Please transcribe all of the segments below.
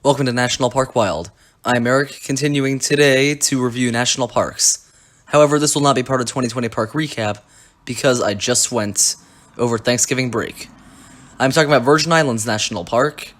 Welcome to National Park Wild. I'm Eric, continuing today to review national parks. However, this will not be part of 2020 Park Recap because I just went over Thanksgiving break. I'm talking about Virgin Islands National Park,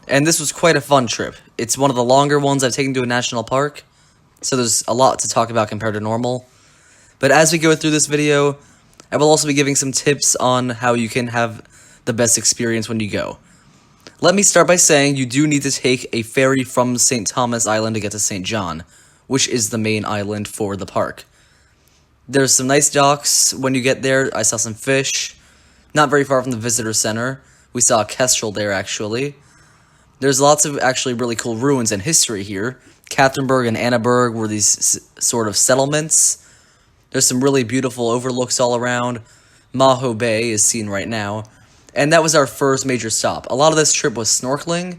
and this was quite a fun trip. It's one of the longer ones I've taken to a national park, so there's a lot to talk about compared to normal. But as we go through this video, I will also be giving some tips on how you can have the best experience when you go. Let me start by saying you do need to take a ferry from St. Thomas Island to get to St. John, which is the main island for the park. There's some nice docks when you get there. I saw some fish, not very far from the visitor center. We saw a kestrel there, actually. There's lots of actually really cool ruins and history here. Catherineburg and Annaberg were these sort of settlements. There's some really beautiful overlooks all around. Maho Bay is seen right now. And that was our first major stop. A lot of this trip was snorkeling,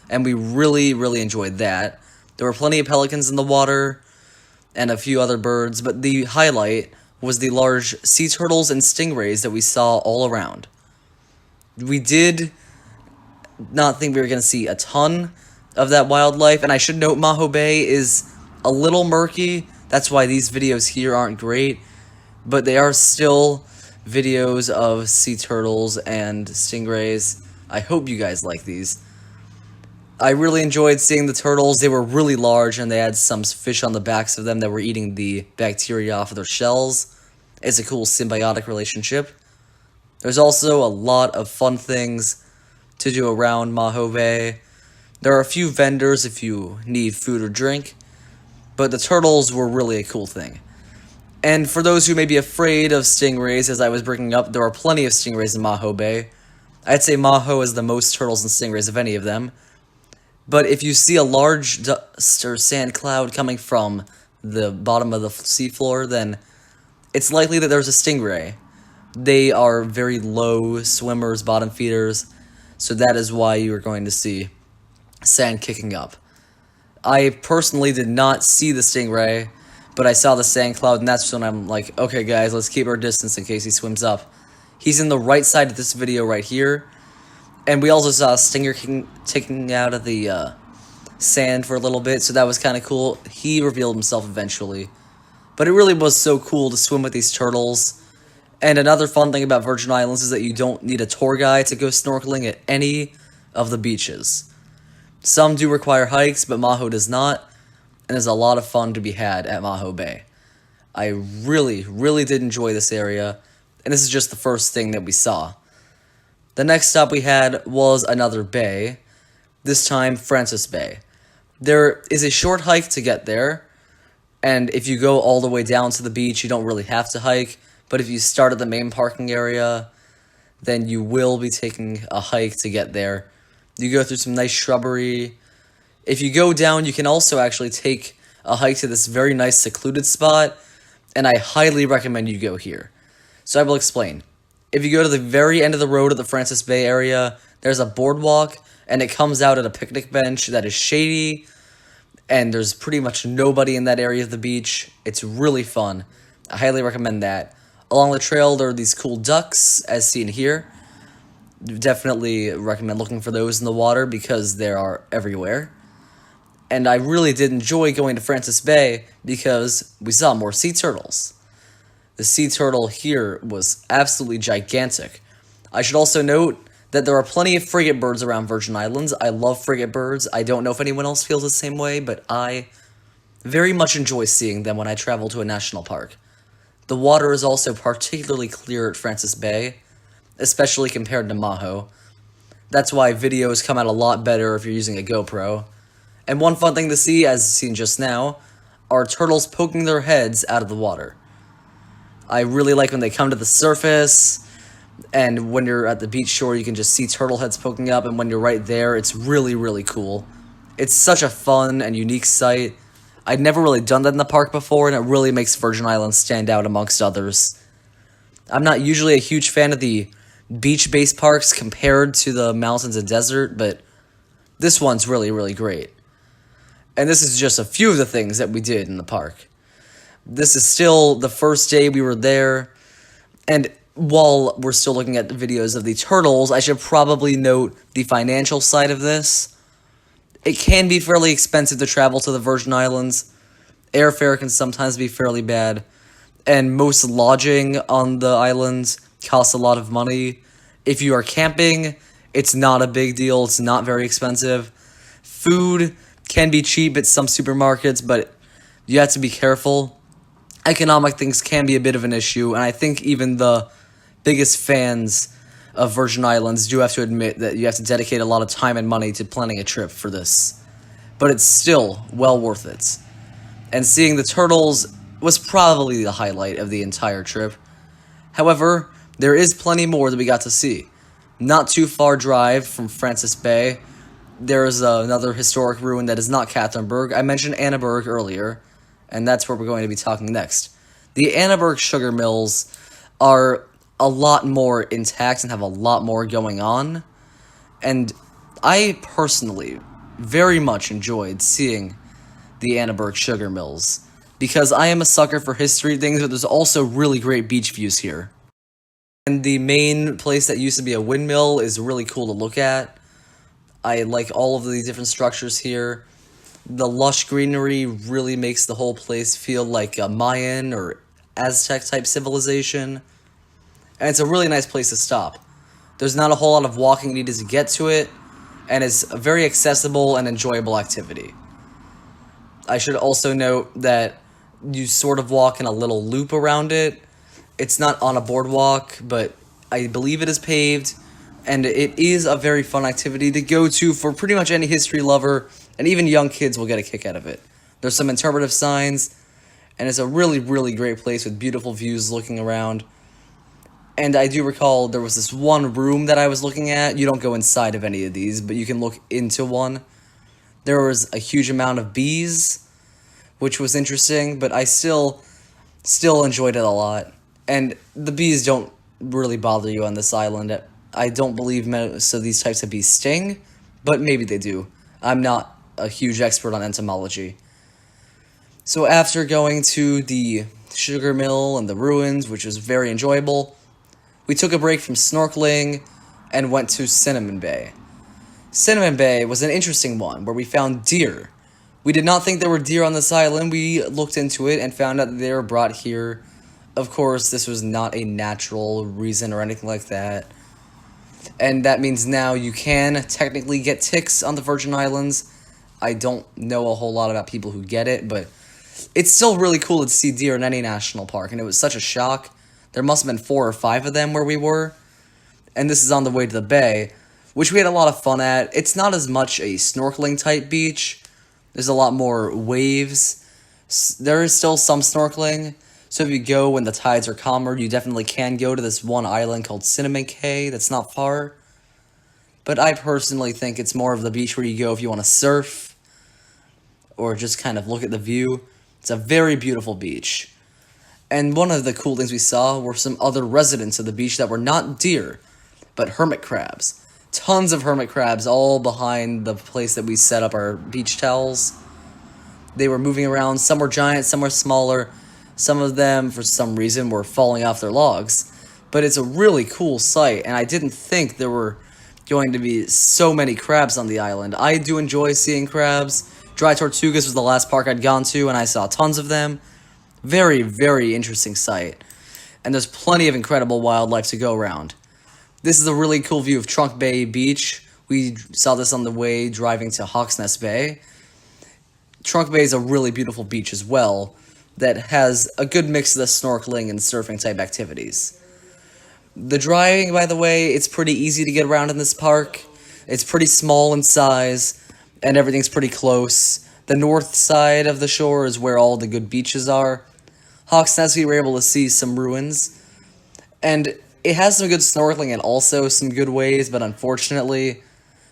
and we really enjoyed that. There were plenty of pelicans in the water, and a few other birds, but the highlight was the large sea turtles and stingrays that we saw all around. We did not think we were going to see a ton of that wildlife, and I should note Maho Bay is a little murky. That's why these videos here aren't great, but they are still videos of sea turtles and stingrays. I hope you guys like these. I really enjoyed seeing the turtles. They were really large, and they had some fish on the backs of them that were eating the bacteria off of their shells. It's a cool symbiotic relationship. There's also a lot of fun things to do around Maho Bay. There are a few vendors if you need food or drink, but the turtles were really a cool thing. And for those who may be afraid of stingrays, as I was bringing up, there are plenty of stingrays in Maho Bay. I'd say Maho has the most turtles and stingrays of any of them. But if you see a large dust or sand cloud coming from the bottom of the seafloor, then it's likely that there's a stingray. They are very low swimmers, bottom feeders, so that is why you are going to see sand kicking up. I personally did not see the stingray, but I saw the sand cloud, and that's when I'm like, okay guys, let's keep our distance in case he swims up. He's in the right side of this video right here, and we also saw a stinger taking out of the sand for a little bit, so that was kind of cool. He revealed himself eventually, but it really was so cool to swim with these turtles. And another fun thing about Virgin Islands is that you don't need a tour guide to go snorkeling at any of the beaches. Some do require hikes, but Maho does not. And there's a lot of fun to be had at Maho Bay. I really did enjoy this area, and this is just the first thing that we saw. The next stop we had was another bay, this time Francis Bay. There is a short hike to get there, and if you go all the way down to the beach, you don't really have to hike, but if you start at the main parking area, then you will be taking a hike to get there. You go through some nice shrubbery. If you go down, you can also actually take a hike to this very nice secluded spot, and I highly recommend you go here. So I will explain. If you go to the very end of the road at the Francis Bay area, there's a boardwalk, and it comes out at a picnic bench that is shady, and there's pretty much nobody in that area of the beach. It's really fun. I highly recommend that. Along the trail, there are these cool ducks, as seen here. Definitely recommend looking for those in the water because they are everywhere. And I really did enjoy going to Francis Bay because we saw more sea turtles. The sea turtle here was absolutely gigantic. I should also note that there are plenty of frigate birds around Virgin Islands. I love frigate birds. I don't know if anyone else feels the same way, but I very much enjoy seeing them when I travel to a national park. The water is also particularly clear at Francis Bay, especially compared to Maho. That's why videos come out a lot better if you're using a GoPro. And one fun thing to see, as seen just now, are turtles poking their heads out of the water. I really like when they come to the surface, and when you're at the beach shore, you can just see turtle heads poking up, and when you're right there, it's really cool. It's such a fun and unique sight. I'd never really done that in the park before, and it really makes Virgin Islands stand out amongst others. I'm not usually a huge fan of the beach-based parks compared to the mountains and desert, but this one's really great. And this is just a few of the things that we did in the park. This is still the first day we were there, and while we're still looking at the videos of the turtles, I should probably note the financial side of this. It can be fairly expensive to travel to the Virgin Islands. Airfare can sometimes be fairly bad, and most lodging on the islands costs a lot of money. If you are camping, it's not a big deal. It's not very expensive. Food can be cheap at some supermarkets, but you have to be careful. Economic things can be a bit of an issue, and I think even the biggest fans of Virgin Islands do have to admit that you have to dedicate a lot of time and money to planning a trip for this. But it's still well worth it. And seeing the turtles was probably the highlight of the entire trip. However, there is plenty more that we got to see. Not too far drive from Francis Bay, there is another historic ruin that is not Catherine. I mentioned Annaberg earlier, and that's where we're going to be talking next. The Annaberg sugar mills are a lot more intact and have a lot more going on, and I personally very much enjoyed seeing the Annaberg sugar mills, because I am a sucker for history things, but there's also really great beach views here. And the main place that used to be a windmill is really cool to look at. I like all of the different structures here. The lush greenery really makes the whole place feel like a Mayan or Aztec type civilization. And it's a really nice place to stop. There's not a whole lot of walking needed to get to it, and it's a very accessible and enjoyable activity. I should also note that you sort of walk in a little loop around it. It's not on a boardwalk, but I believe it is paved, and it is a very fun activity to go to for pretty much any history lover, and even young kids will get a kick out of it. There's some interpretive signs, and it's a really, really great place with beautiful views looking around. And I do recall there was this one room that I was looking at. You don't go inside of any of these, but you can look into one. There was a huge amount of bees, which was interesting, but I still enjoyed it a lot. And the bees don't really bother you on this island. I don't believe most of these types of bees sting, but maybe they do. I'm not a huge expert on entomology. So after going to the sugar mill and the ruins, which was very enjoyable, we took a break from snorkeling and went to Cinnamon Bay. Cinnamon Bay was an interesting one, where we found deer. We did not think there were deer on this island. We looked into it and found out that they were brought here. Of course, this was not a natural reason or anything like that. And that means now you can technically get ticks on the Virgin Islands. I don't know a whole lot about people who get it, but it's still really cool to see deer in any national park, and it was such a shock. There must have been 4 or 5 of them where we were, and this is on the way to the bay, which we had a lot of fun at. It's not as much a snorkeling type beach. There's a lot more waves. There is still some snorkeling, so if you go when the tides are calmer, you definitely can go to this one island called Cinnamon Cay that's not far. But I personally think it's more of the beach where you go if you want to surf or just kind of look at the view. It's a very beautiful beach. And one of the cool things we saw were some other residents of the beach that were not deer, but hermit crabs. Tons of hermit crabs all behind the place that we set up our beach towels. They were moving around. Some were giant, some were smaller. Some of them, for some reason, were falling off their logs. But it's a really cool sight, and I didn't think there were going to be so many crabs on the island. I do enjoy seeing crabs. Dry Tortugas was the last park I'd gone to, and I saw tons of them. Very, very interesting sight. And there's plenty of incredible wildlife to go around. This is a really cool view of Trunk Bay Beach. We saw this on the way driving to Hawksnest Bay. Trunk Bay is a really beautiful beach as well that has a good mix of the snorkeling and surfing type activities. The driving, by the way, it's pretty easy to get around in this park. It's pretty small in size, and everything's pretty close. The north side of the shore is where all the good beaches are. Hawksnest, we were able to see some ruins, and it has some good snorkeling and also some good waves, but unfortunately,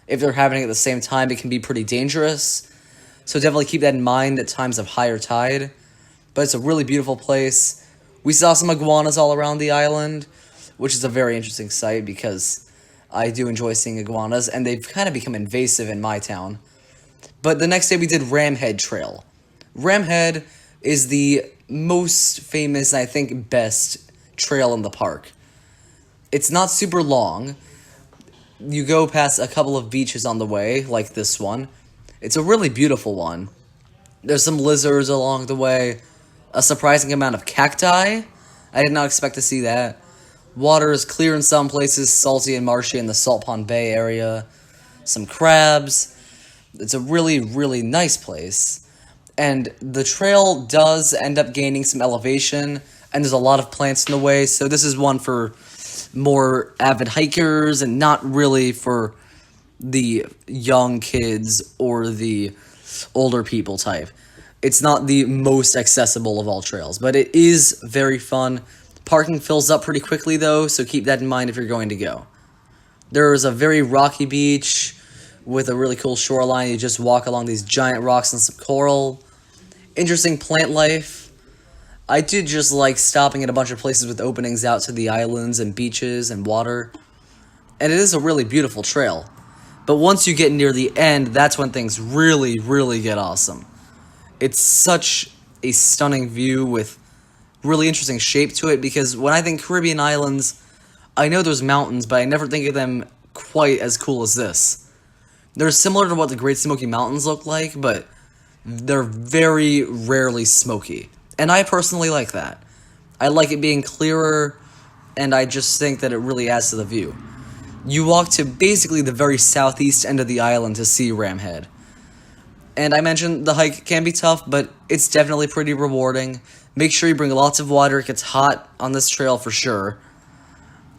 if they're happening at the same time, it can be pretty dangerous. So definitely keep that in mind at times of higher tide. But it's a really beautiful place. We saw some iguanas all around the island, which is a very interesting sight because I do enjoy seeing iguanas, and they've kind of become invasive in my town. But the next day we did Ramhead Trail. Ramhead is the most famous and I think best trail in the park. It's not super long. You go past a couple of beaches on the way, like this one, It's a really beautiful one. There's some lizards along the way, a surprising amount of cacti. I did not expect to see that. Water is clear in some places, salty and marshy in the Salt Pond Bay area. Some crabs. It's a really, really nice place. And the trail does end up gaining some elevation, and there's a lot of plants in the way, so this is one for more avid hikers and not really for the young kids or the older people type. It's not the most accessible of all trails, but it is very fun. Parking fills up pretty quickly though, so keep that in mind if you're going to go. There is a very rocky beach with a really cool shoreline. You just walk along these giant rocks and some coral. Interesting plant life. I did just like stopping at a bunch of places with openings out to the islands and beaches and water. And it is a really beautiful trail. But once you get near the end, that's when things really, really get awesome. It's such a stunning view with really interesting shape to it, because when I think Caribbean islands, I know there's mountains, but I never think of them quite as cool as this. They're similar to what the Great Smoky Mountains look like, but they're very rarely smoky. And I personally like that. I like it being clearer, and I just think that it really adds to the view. You walk to basically the very southeast end of the island to see Ram Head. And I mentioned the hike can be tough, but it's definitely pretty rewarding. Make sure you bring lots of water. It gets hot on this trail for sure.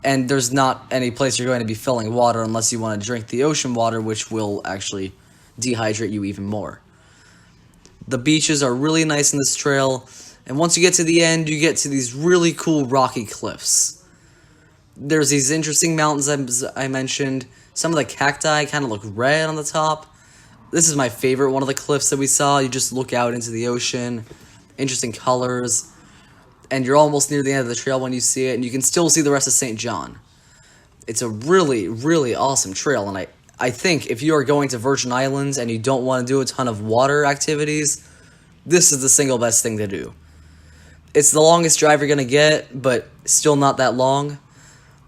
And there's not any place you're going to be filling water unless you want to drink the ocean water, which will actually dehydrate you even more. The beaches are really nice in this trail, and once you get to the end, you get to these really cool rocky cliffs. There's these interesting mountains as I mentioned. Some of the cacti kind of look red on the top. This is my favorite one of the cliffs that we saw. You just look out into the ocean. Interesting colors. And you're almost near the end of the trail when you see it, and you can still see the rest of St. John. It's a really, really awesome trail, and I think if you are going to Virgin Islands and you don't want to do a ton of water activities, this is the single best thing to do. It's the longest drive you're going to get, but still not that long.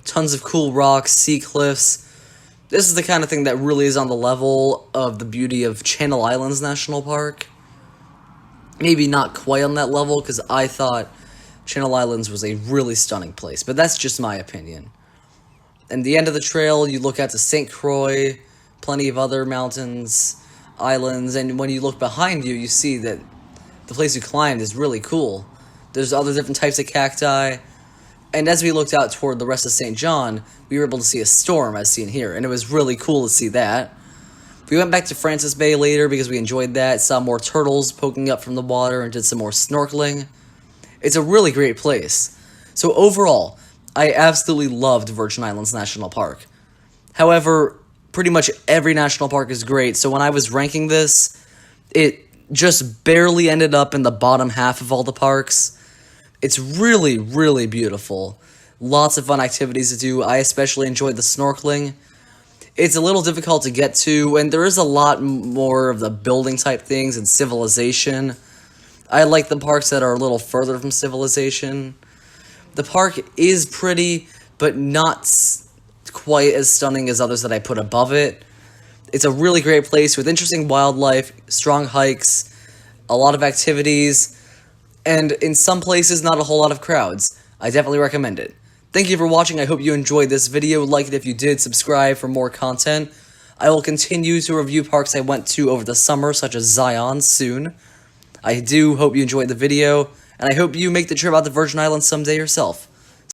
Tons of cool rocks, sea cliffs. This is the kind of thing that really is on the level of the beauty of Channel Islands National Park. Maybe not quite on that level, because I thought Channel Islands was a really stunning place, but that's just my opinion. And the end of the trail, you look out to St. Croix, plenty of other mountains, islands, and when you look behind you, you see that the place you climbed is really cool. There's other different types of cacti, and as we looked out toward the rest of St. John, we were able to see a storm as seen here, and it was really cool to see that. We went back to Francis Bay later because we enjoyed that, saw more turtles poking up from the water, and did some more snorkeling. It's a really great place. So overall, I absolutely loved Virgin Islands National Park. However, pretty much every national park is great, so when I was ranking this, it just barely ended up in the bottom half of all the parks. It's really, really beautiful. Lots of fun activities to do. I especially enjoyed the snorkeling. It's a little difficult to get to, and there is a lot more of the building type things and civilization. I like the parks that are a little further from civilization. The park is pretty, but not quite as stunning as others that I put above it. It's a really great place with interesting wildlife, strong hikes, a lot of activities, and in some places, not a whole lot of crowds. I definitely recommend it. Thank you for watching. I hope you enjoyed this video. Like it if you did. Subscribe for more content. I will continue to review parks I went to over the summer, such as Zion, soon. I do hope you enjoyed the video, and I hope you make the trip out to Virgin Islands someday yourself.